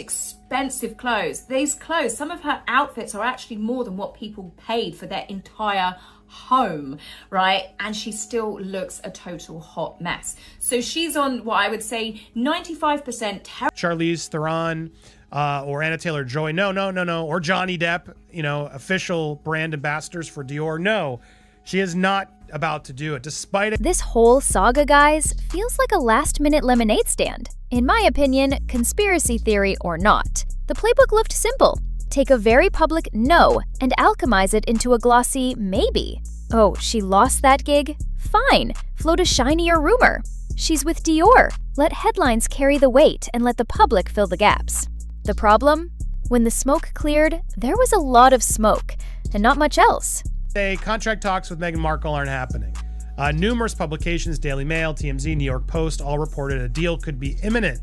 expensive clothes. These clothes, some of her outfits are actually more than what people paid for their entire home, right? And she still looks a total hot mess. So she's on what I would say 95% Charlize Theron or Anna Taylor-Joy. No. Or Johnny Depp, official brand ambassadors for Dior. No, she is not about to do it, despite it. This whole saga, guys, feels like a last-minute lemonade stand. In my opinion, conspiracy theory or not, the playbook looked simple. Take a very public no and alchemize it into a glossy maybe. Oh, she lost that gig? Fine, float a shinier rumor. She's with Dior. Let headlines carry the weight and let the public fill the gaps. The problem? When the smoke cleared, there was a lot of smoke and not much else. Contract talks with Meghan Markle aren't happening. Numerous publications, Daily Mail, TMZ, New York Post, all reported a deal could be imminent.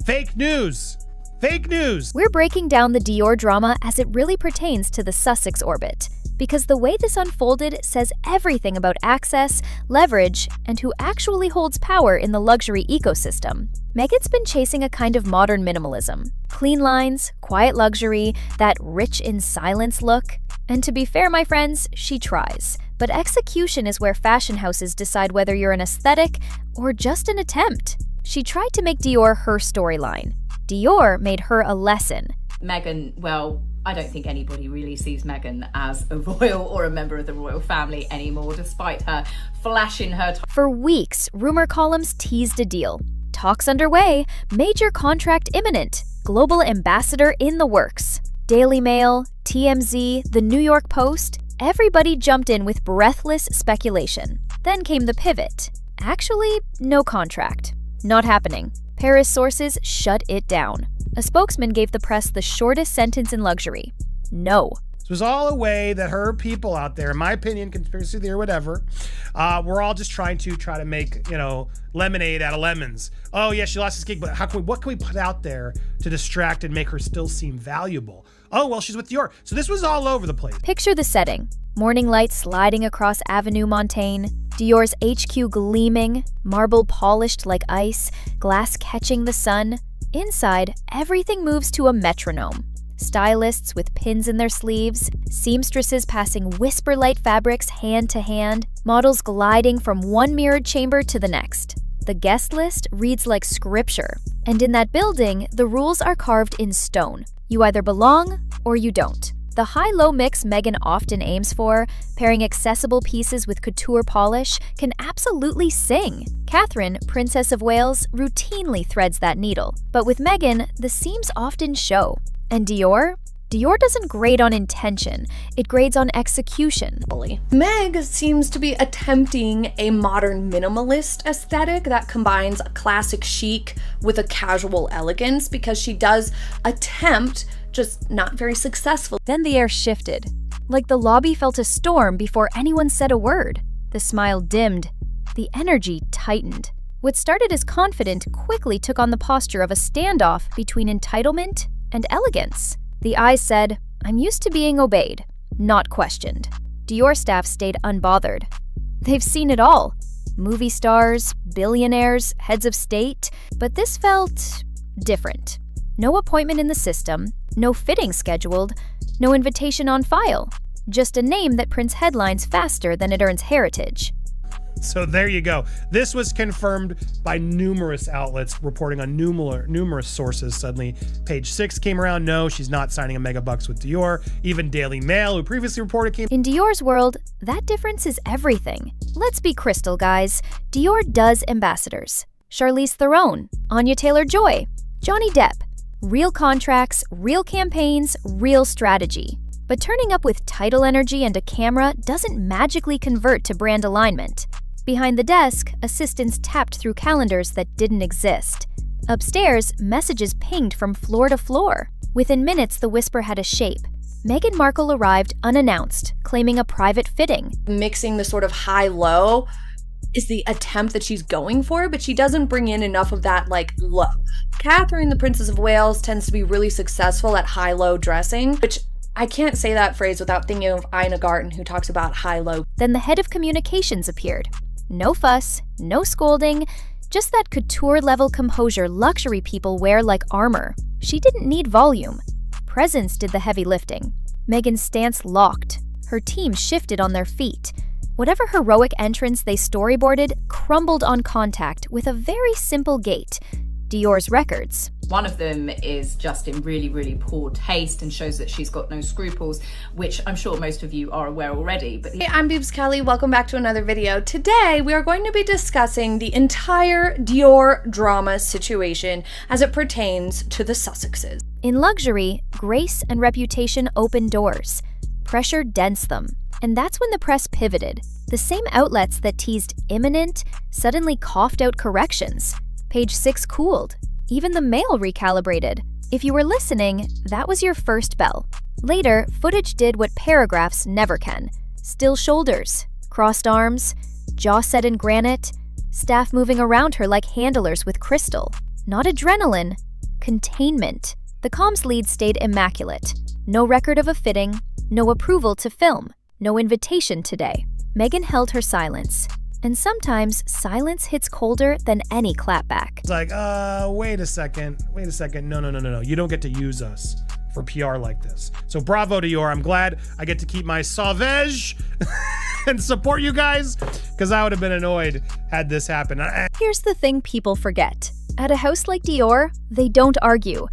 Fake news! Fake news! We're breaking down the Dior drama as it really pertains to the Sussex orbit, because the way this unfolded says everything about access, leverage, and who actually holds power in the luxury ecosystem. Meghan's been chasing a kind of modern minimalism. Clean lines, quiet luxury, that rich in silence look. And to be fair, my friends, she tries. But execution is where fashion houses decide whether you're an aesthetic or just an attempt. She tried to make Dior her storyline. Dior made her a lesson. Meghan, well, I don't think anybody really sees Meghan as a royal or a member of the royal family anymore, despite her flashing her. For weeks, rumor columns teased a deal. Talks underway, major contract imminent, global ambassador in the works. Daily Mail, TMZ, the New York Post, everybody jumped in with breathless speculation. Then came the pivot. Actually, no contract. Not happening. Paris sources shut it down. A spokesman gave the press the shortest sentence in luxury. No. This was all a way that her people out there, in my opinion, conspiracy theory or whatever, we're all just trying to make, lemonade out of lemons. Oh yeah, she lost this gig, but what can we put out there to distract and make her still seem valuable? Oh, well, she's with Dior. So this was all over the place. Picture the setting. Morning light sliding across Avenue Montaigne, Dior's HQ gleaming, marble polished like ice, glass catching the sun. Inside, everything moves to a metronome. Stylists with pins in their sleeves, seamstresses passing whisper-light fabrics hand to hand, models gliding from one mirrored chamber to the next. The guest list reads like scripture. And in that building, the rules are carved in stone. You either belong or you don't. The high-low mix Meghan often aims for, pairing accessible pieces with couture polish, can absolutely sing. Catherine, Princess of Wales, routinely threads that needle. But with Meghan, the seams often show. And Dior? Dior doesn't grade on intention, it grades on execution. Meg seems to be attempting a modern minimalist aesthetic that combines a classic chic with a casual elegance, because she does attempt, just not very successful. Then the air shifted, like the lobby felt a storm before anyone said a word. The smile dimmed, the energy tightened. What started as confident quickly took on the posture of a standoff between entitlement and elegance. The eyes said, "I'm used to being obeyed, not questioned." Dior staff stayed unbothered. They've seen it all. Movie stars, billionaires, heads of state, but this felt different. No appointment in the system, no fitting scheduled, no invitation on file. Just a name that prints headlines faster than it earns heritage. So there you go. This was confirmed by numerous outlets reporting on numerous sources. Suddenly, Page 6 came around. No, she's not signing a mega bucks with Dior. Even Daily Mail, who previously reported, came. In Dior's world, that difference is everything. Let's be crystal, guys. Dior does ambassadors. Charlize Theron, Anya Taylor-Joy, Johnny Depp. Real contracts, real campaigns, real strategy. But turning up with title energy and a camera doesn't magically convert to brand alignment. Behind the desk, assistants tapped through calendars that didn't exist. Upstairs, messages pinged from floor to floor. Within minutes, the whisper had a shape. Meghan Markle arrived unannounced, claiming a private fitting. Mixing the sort of high-low is the attempt that she's going for, but she doesn't bring in enough of that, low. Catherine, the Princess of Wales, tends to be really successful at high-low dressing, which I can't say that phrase without thinking of Ina Garten, who talks about high-low. Then the head of communications appeared. No fuss, no scolding, Just that couture-level composure luxury people wear like armor. She didn't need volume. Presence did the heavy lifting. Meghan's stance locked. Her team shifted on their feet. Whatever heroic entrance they storyboarded crumbled on contact with a very simple gait. Dior's records. One of them is just in really, really poor taste and shows that she's got no scruples, which I'm sure most of you are aware already. But Hey, I'm Beebs Kelly. Welcome back to another video. Today, we are going to be discussing the entire Dior drama situation as it pertains to the Sussexes. In luxury, grace and reputation open doors. Pressure dents them. And that's when the press pivoted. The same outlets that teased imminent suddenly coughed out corrections. Page 6 cooled. Even the Mail recalibrated. If you were listening, that was your first bell. Later, footage did what paragraphs never can. Still shoulders, crossed arms, jaw set in granite, staff moving around her like handlers with crystal. Not adrenaline, containment. The comms lead stayed immaculate. No record of a fitting, no approval to film, no invitation today. Meghan held her silence. And sometimes silence hits colder than any clapback. It's like, wait a second. No. You don't get to use us for PR like this. So bravo to Dior. I'm glad I get to keep my CelebSesh and support you guys, because I would have been annoyed had this happened. Here's the thing people forget. At a house like Dior, they don't argue.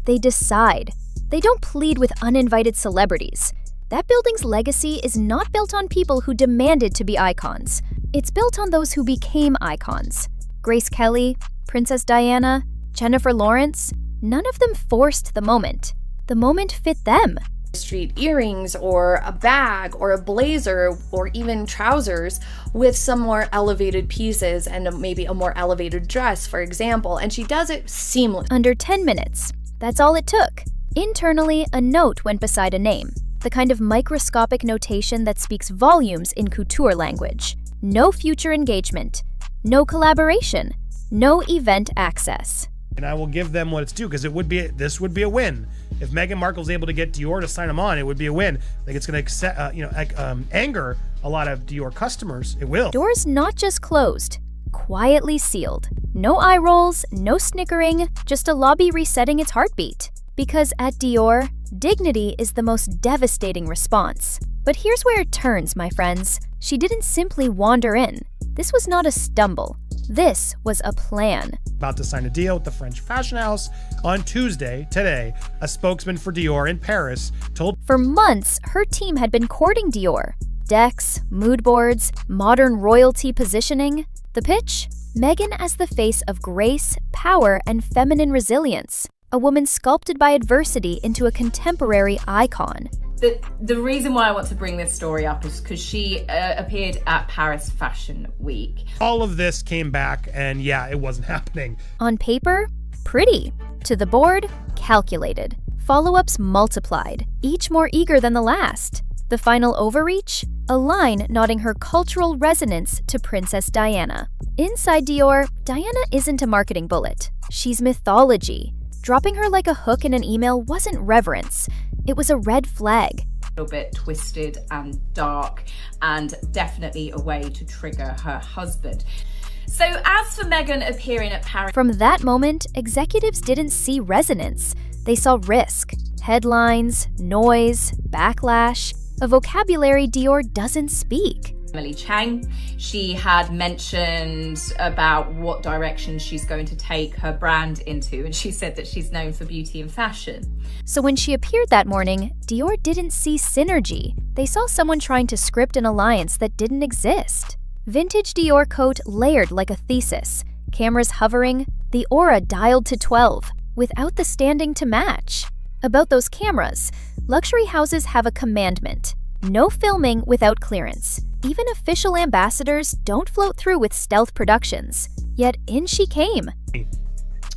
They decide. They don't plead with uninvited celebrities. That building's legacy is not built on people who demanded to be icons. It's built on those who became icons. Grace Kelly, Princess Diana, Jennifer Lawrence, none of them forced the moment. The moment fit them. Street earrings or a bag or a blazer or even trousers with some more elevated pieces and maybe a more elevated dress, for example, and she does it seamlessly. Under 10 minutes. That's all it took. Internally, a note went beside a name. The kind of microscopic notation that speaks volumes in couture language. No future engagement, no collaboration, no event access. And I will give them what it's due, because this would be a win. If Meghan Markle's able to get Dior to sign them on, it would be a win. I think it's going to anger a lot of Dior customers. It will. Doors not just closed, quietly sealed. No eye rolls, no snickering, just a lobby resetting its heartbeat. Because at Dior, dignity is the most devastating response. But here's where it turns, my friends. She didn't simply wander in. This was not a stumble. This was a plan. About to sign a deal with the French fashion house on Tuesday, today, a spokesman for Dior in Paris told. For months, her team had been courting Dior. Decks, mood boards, modern royalty positioning. The pitch? Meghan as the face of grace, power, and feminine resilience. A woman sculpted by adversity into a contemporary icon. The reason why I want to bring this story up is because she appeared at Paris Fashion Week. All of this came back, and yeah, it wasn't happening. On paper, pretty. To the board, calculated. Follow-ups multiplied, each more eager than the last. The final overreach? A line nodding her cultural resonance to Princess Diana. Inside Dior, Diana isn't a marketing bullet. She's mythology. Dropping her like a hook in an email wasn't reverence. It was a red flag. A little bit twisted and dark, and definitely a way to trigger her husband. So as for Meghan appearing at Paris... From that moment, executives didn't see resonance. They saw risk. Headlines, noise, backlash. A vocabulary Dior doesn't speak. Emily Chang, she had mentioned about what direction she's going to take her brand into, and she said that she's known for beauty and fashion. So when she appeared that morning, Dior didn't see synergy. They saw someone trying to script an alliance that didn't exist. Vintage Dior coat layered like a thesis, cameras hovering, the aura dialed to 12, without the standing to match. About those cameras, luxury houses have a commandment: no filming without clearance. Even official ambassadors don't float through with stealth productions. Yet in she came.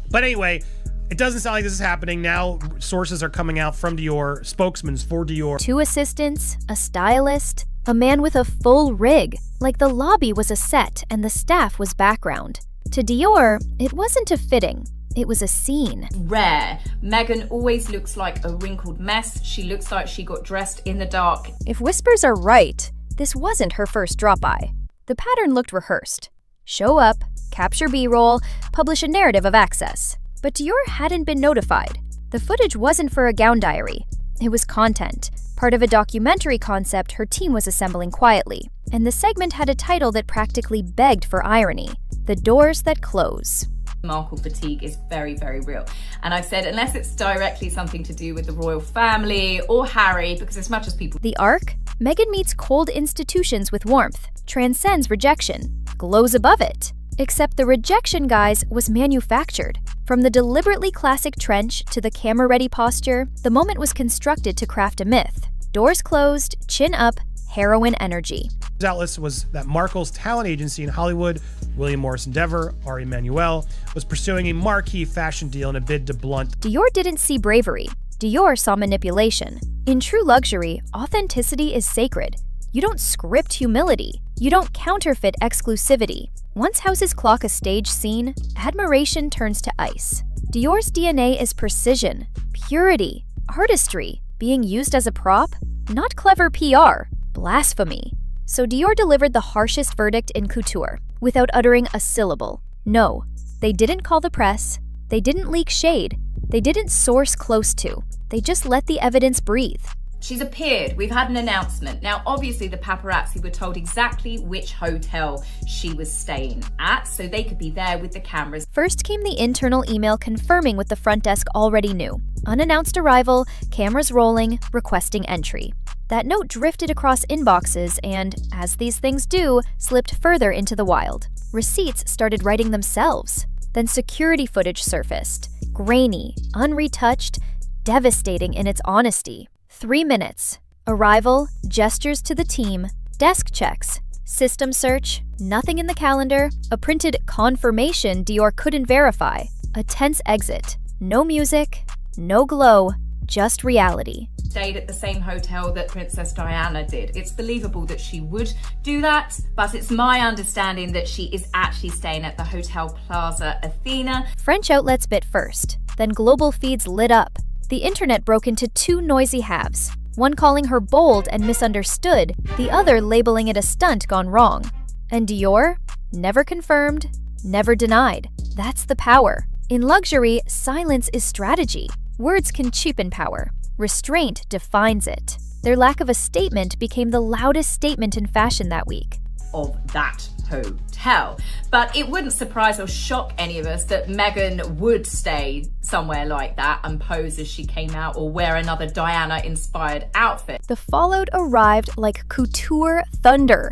But anyway, it doesn't sound like this is happening. Now sources are coming out from Dior, spokesmen for Dior. 2 assistants, a stylist, a man with a full rig, like the lobby was a set and the staff was background. To Dior, it wasn't a fitting. It was a scene. Rare. Meghan always looks like a wrinkled mess. She looks like she got dressed in the dark. If whispers are right, this wasn't her first drop-by. The pattern looked rehearsed. Show up, capture B-roll, publish a narrative of access. But Dior hadn't been notified. The footage wasn't for a gown diary. It was content, part of a documentary concept her team was assembling quietly. And the segment had a title that practically begged for irony: The Doors That Close. Markle fatigue is very, very real. And I've said, unless it's directly something to do with the royal family or Harry, because as much as people... The arc? Meghan meets cold institutions with warmth, transcends rejection, glows above it. Except the rejection, guys, was manufactured. From the deliberately classic trench to the camera-ready posture, the moment was constructed to craft a myth. Doors closed, chin up, heroine energy. Outlets was that Markle's talent agency in Hollywood, William Morris Endeavor, Ari Emanuel, was pursuing a marquee fashion deal in a bid to blunt. Dior didn't see bravery. Dior saw manipulation. In true luxury, authenticity is sacred. You don't script humility. You don't counterfeit exclusivity. Once houses clock a stage scene, admiration turns to ice. Dior's DNA is precision, purity, artistry, being used as a prop, not clever PR, blasphemy. So Dior delivered the harshest verdict in couture, without uttering a syllable. No, they didn't call the press, they didn't leak shade, they didn't source close to, they just let the evidence breathe. She's appeared. We've had an announcement. Now, obviously, the paparazzi were told exactly which hotel she was staying at, so they could be there with the cameras. First came the internal email confirming what the front desk already knew. Unannounced arrival, cameras rolling, requesting entry. That note drifted across inboxes and, as these things do, slipped further into the wild. Receipts started writing themselves. Then security footage surfaced. Grainy, unretouched, devastating in its honesty. 3 minutes. Arrival, gestures to the team, desk checks, system search, nothing in the calendar, a printed confirmation Dior couldn't verify, a tense exit, no music, no glow, just reality. Stayed at the same hotel that Princess Diana did. It's believable that she would do that, but it's my understanding that she is actually staying at the Hotel Plaza Athena. French outlets bit first, then global feeds lit up. The internet broke into 2 noisy halves, one calling her bold and misunderstood, the other labeling it a stunt gone wrong. And Dior? Never confirmed, never denied. That's the power. In luxury, silence is strategy. Words can cheapen power. Restraint defines it. Their lack of a statement became the loudest statement in fashion that week. Of that hotel. But it wouldn't surprise or shock any of us that Meghan would stay somewhere like that and pose as she came out or wear another Diana-inspired outfit. The fallout arrived like couture thunder.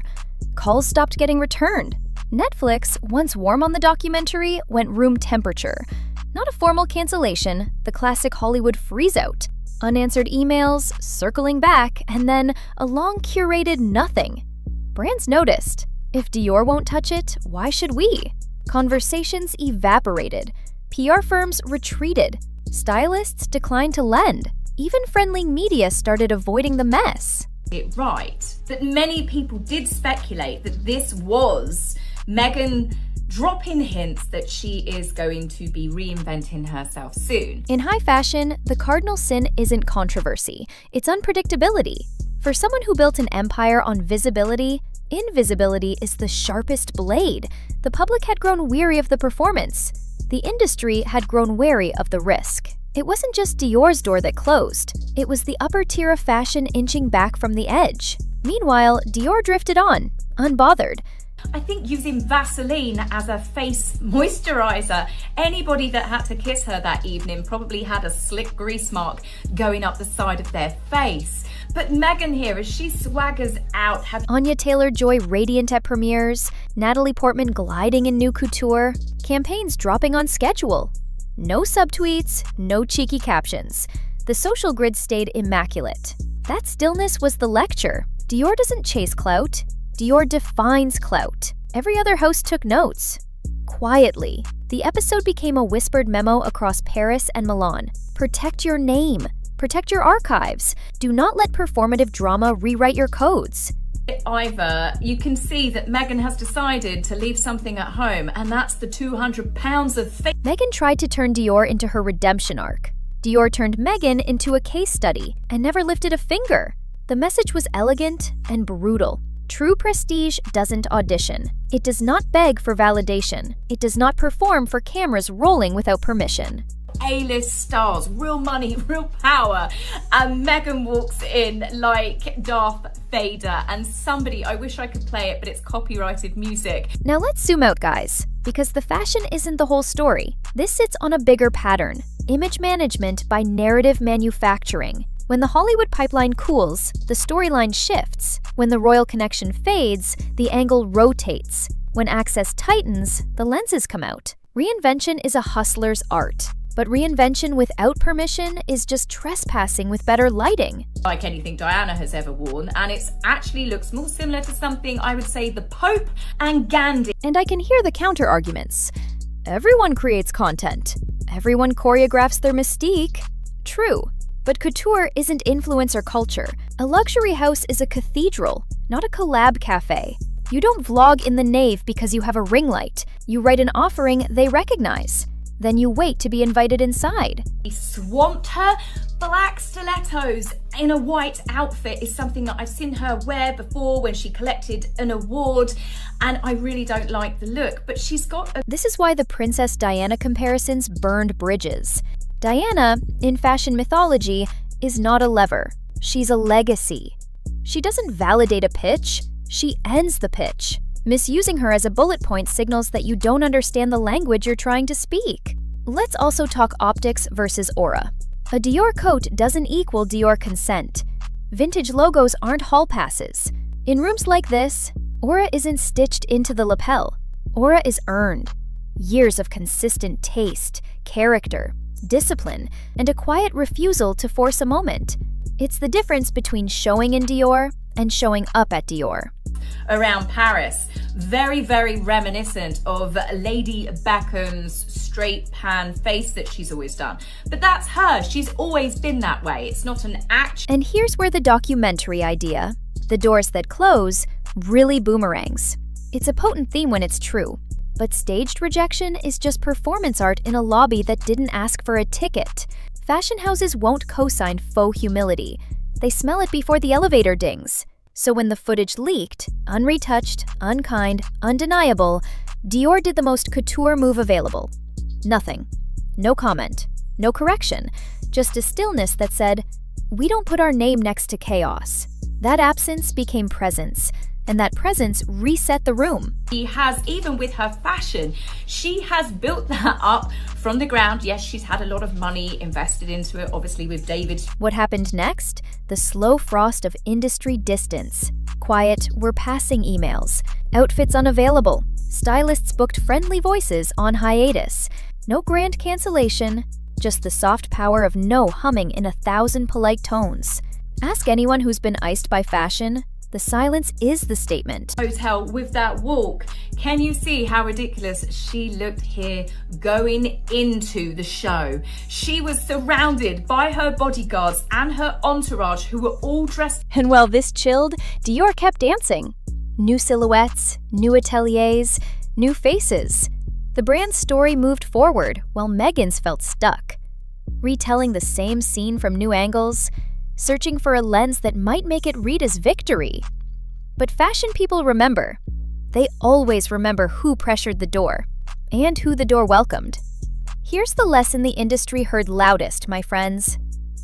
Calls stopped getting returned. Netflix, once warm on the documentary, went room temperature. Not a formal cancellation, the classic Hollywood freeze-out. Unanswered emails, circling back, and then a long curated nothing. Brands noticed. If Dior won't touch it, why should we? Conversations evaporated. PR firms retreated. Stylists declined to lend. Even friendly media started avoiding the mess. It right that many people did speculate that this was Meghan dropping hints that she is going to be reinventing herself soon. In high fashion, the cardinal sin isn't controversy, it's unpredictability. For someone who built an empire on visibility, invisibility is the sharpest blade. The public had grown weary of the performance. The industry had grown wary of the risk. It wasn't just Dior's door that closed. It was the upper tier of fashion inching back from the edge. Meanwhile, Dior drifted on, unbothered. I think using Vaseline as a face moisturizer. Anybody that had to kiss her that evening probably had a slick grease mark going up the side of their face. But Meghan here, as she swaggers out, Anya Taylor-Joy radiant at premieres, Natalie Portman gliding in new couture, campaigns dropping on schedule. No subtweets, no cheeky captions. The social grid stayed immaculate. That stillness was the lecture. Dior doesn't chase clout. Dior defines clout. Every other host took notes. Quietly, the episode became a whispered memo across Paris and Milan. Protect your name. Protect your archives. Do not let performative drama rewrite your codes. Either you can see that Meghan has decided to leave something at home, and that's the 200 pounds of fake. Meghan tried to turn Dior into her redemption arc. Dior turned Meghan into a case study and never lifted a finger. The message was elegant and brutal. True prestige doesn't audition. It does not beg for validation. It does not perform for cameras rolling without permission. A-list stars, real money, real power, and Meghan walks in like Darth Vader, and somebody, I wish I could play it, but it's copyrighted music. Now let's zoom out, guys, because the fashion isn't the whole story. This sits on a bigger pattern: image management by narrative manufacturing. When the Hollywood pipeline cools, the storyline shifts. When the royal connection fades, the angle rotates. When access tightens, the lenses come out. Reinvention is a hustler's art. But reinvention without permission is just trespassing with better lighting. Like anything Diana has ever worn, and it actually looks more similar to something I would say the Pope and Gandhi. And I can hear the counter-arguments. Everyone creates content. Everyone choreographs their mystique. True. But couture isn't influencer culture. A luxury house is a cathedral, not a collab cafe. You don't vlog in the nave because you have a ring light. You write an offering they recognize. Then you wait to be invited inside. He swamped her. Black stilettos in a white outfit is something that I've seen her wear before when she collected an award, and I really don't like the look, but she's got a... This is why the Princess Diana comparisons burned bridges. Diana, in fashion mythology, is not a lever. She's a legacy. She doesn't validate a pitch, she ends the pitch. Misusing her as a bullet point signals that you don't understand the language you're trying to speak. Let's also talk optics versus aura. A Dior coat doesn't equal Dior consent. Vintage logos aren't hall passes. In rooms like this, aura isn't stitched into the lapel. Aura is earned. Years of consistent taste, character, discipline, and a quiet refusal to force a moment. It's the difference between showing in Dior and showing up at Dior. Around Paris, very, very reminiscent of Lady Beckham's straight pan face that she's always done. But that's her. She's always been that way. It's not an act. And here's where the documentary idea, the doors that close, really boomerangs. It's a potent theme when it's true. But staged rejection is just performance art in a lobby that didn't ask for a ticket. Fashion houses won't co-sign faux humility. They smell it before the elevator dings. So when the footage leaked, unretouched, unkind, undeniable, Dior did the most couture move available. Nothing. No comment. No correction. Just a stillness that said, "We don't put our name next to chaos." That absence became presence, and that presence reset the room. She has, even with her fashion, she has built that up from the ground. Yes, she's had a lot of money invested into it, obviously with David. What happened next? The slow frost of industry distance. Quiet, we're passing emails. Outfits unavailable. Stylists booked friendly voices on hiatus. No grand cancellation, just the soft power of no humming in 1,000 polite tones. Ask anyone who's been iced by fashion. The silence is the statement. Hotel with that walk. Can you see how ridiculous she looked here going into the show? She was surrounded by her bodyguards and her entourage who were all dressed. And while this chilled, Dior kept dancing. New silhouettes, new ateliers, new faces. The brand's story moved forward while Meghan's felt stuck. Retelling the same scene from new angles, searching for a lens that might make it read as victory. But fashion people remember. They always remember who pressured the door and who the door welcomed. Here's the lesson the industry heard loudest, my friends.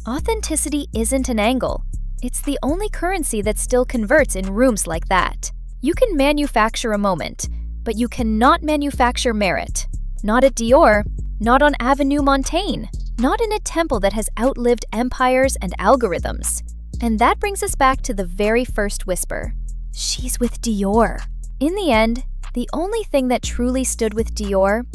Authenticity isn't an angle. It's the only currency that still converts in rooms like that. You can manufacture a moment, but you cannot manufacture merit. Not at Dior, not on Avenue Montaigne. Not in a temple that has outlived empires and algorithms. And that brings us back to the very first whisper. She's with Dior. In the end, the only thing that truly stood with Dior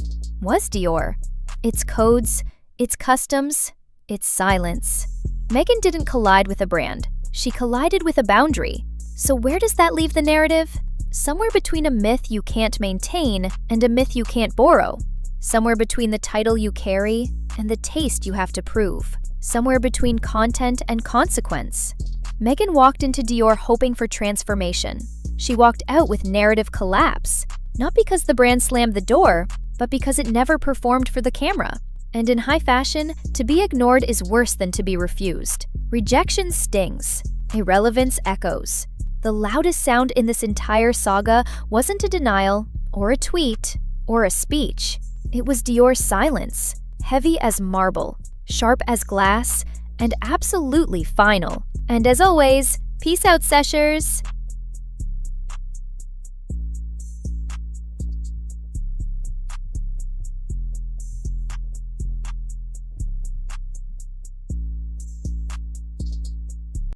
was Dior. Its codes, its customs, its silence. Meghan didn't collide with a brand. She collided with a boundary. So where does that leave the narrative? Somewhere between a myth you can't maintain and a myth you can't borrow. Somewhere between the title you carry and the taste you have to prove. Somewhere between content and consequence. Meghan walked into Dior hoping for transformation. She walked out with narrative collapse. Not because the brand slammed the door, but because it never performed for the camera. And in high fashion, to be ignored is worse than to be refused. Rejection stings. Irrelevance echoes. The loudest sound in this entire saga wasn't a denial, or a tweet, or a speech. It was Dior's silence, heavy as marble, sharp as glass, and absolutely final. And as always, peace out, Seshers!